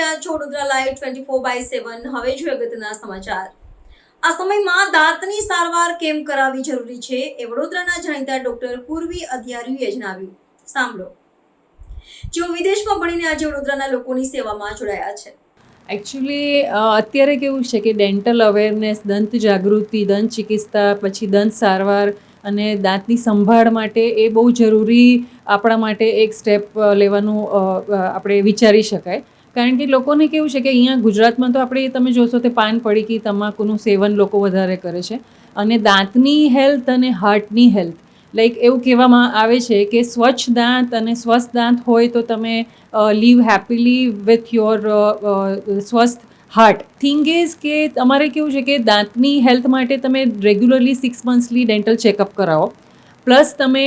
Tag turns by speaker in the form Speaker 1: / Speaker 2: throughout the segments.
Speaker 1: રહ્યા છો વડોદરા લાઈવ 24/7. હવે જોઈએ અગત્યના સમાચાર. આ સમયમાં દાંતની સારવાર કેમ કરાવવી જરૂરી છે એ વડોદરાના જાણીતા ડોક્ટર પૂર્વી અધિયારીએ જણાવ્યું. સાંભળો. જેઓ વિદેશમાં ભણીને આજે વડોદરાના લોકોની સેવામાં જોડાયા છે.
Speaker 2: એકચ્યુઅલી અત્યારે કેવું છે કે ડેન્ટલ અવેરનેસ, દંત જાગૃતિ, દંત ચિકિત્સા, પછી દંત સારવાર અને દાંતની સંભાળ માટે એ બહુ જરૂરી આપણા માટે એક સ્ટેપ લેવાનું આપણે વિચારી શકાય. કારણ કે લોકોને કેવું છે કે અહીંયા ગુજરાતમાં તો આપણે તમે જોશો તે પાન પડીકી તમાકુનું સેવન લોકો વધારે કરે છે અને દાંતની હેલ્થ અને હાર્ટની હેલ્થ એવું કહેવામાં આવે છે કે સ્વચ્છ દાંત અને સ્વસ્થ દાંત હોય તો તમે લીવ હેપીલી વિથ યોર સ્વસ્થ હાર્ટ. થિંગ ઇઝ કે તમારે કેવું છે કે દાંતની હેલ્થ માટે તમે રેગ્યુલરલી 6 મંથ્સલી ડેન્ટલ ચેકઅપ કરાવો. પ્લસ તમે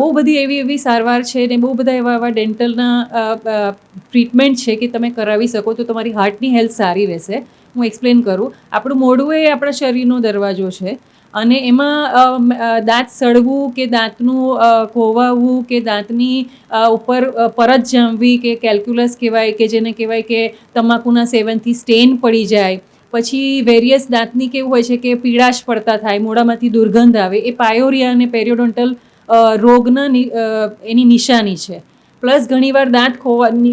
Speaker 2: બહુ બધી એવી સારવાર છે ને બહુ બધા એવા ડેન્ટલના ટ્રીટમેન્ટ છે કે તમે કરાવી શકો તો તમારી હાર્ટની હેલ્થ સારી રહેશે. હું એક્સપ્લેન કરું. આપણું મોઢું એ આપણા શરીરનો દરવાજો છે અને એમાં દાંત સડવું કે દાંતનું ખોવાવું કે દાંતની ઉપર પરત જામવી કે કેલ્ક્યુલસ કહેવાય કે જેને કહેવાય કે તમાકુના સેવનથી સ્ટેન પડી જાય, પછી વેરિયસ દાંતની કેવું હોય છે કે પીળાશ પડતા થાય, મોઢામાંથી દુર્ગંધ આવે, એ પાયોરિયા અને પેરિયોડોન્ટલ રોગના એની નિશાની છે. પ્લસ ઘણીવાર દાંત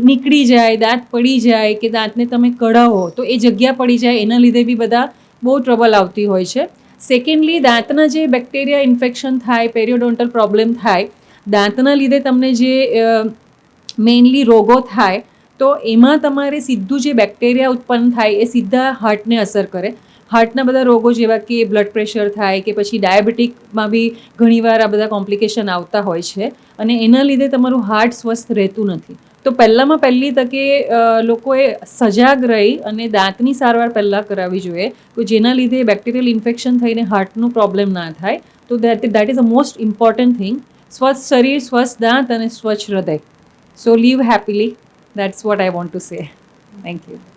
Speaker 2: નીકળી જાય, દાંત પડી જાય કે દાંતને તમે કઢાવો તો એ જગ્યા પડી જાય, એના લીધે બી બધા બહુ ટ્રબલ આવતી હોય છે. સેકન્ડલી, દાંતના જે બેક્ટેરિયા ઇન્ફેક્શન થાય, પેરિયોડોન્ટલ પ્રોબ્લેમ થાય, દાંતના લીધે તમને જે મેઇનલી રોગો થાય તો એમાં તમારે સીધું જે બેક્ટેરિયા ઉત્પન્ન થાય એ સીધા હાર્ટને અસર કરે. હાર્ટના બધા રોગો જેવા કે બ્લડ પ્રેશર થાય કે પછી ડાયાબિટીકમાં બી ઘણીવાર આ બધા કોમ્પ્લિકેશન આવતા હોય છે અને એના લીધે તમારું હાર્ટ સ્વસ્થ રહેતું નથી. તો પહેલી તકે લોકોએ સજાગ રહી અને દાંતની સારવાર પહેલાં કરાવવી જોઈએ તો જેના લીધે બેક્ટેરિયલ ઇન્ફેક્શન થઈને હાર્ટનું પ્રોબ્લેમ ના થાય. તો that is a most important thing. સ્વસ્થ શરીર, સ્વસ્થ દાંત અને સ્વચ્છ હૃદય. So live happily. That's what I want to say. Thank you.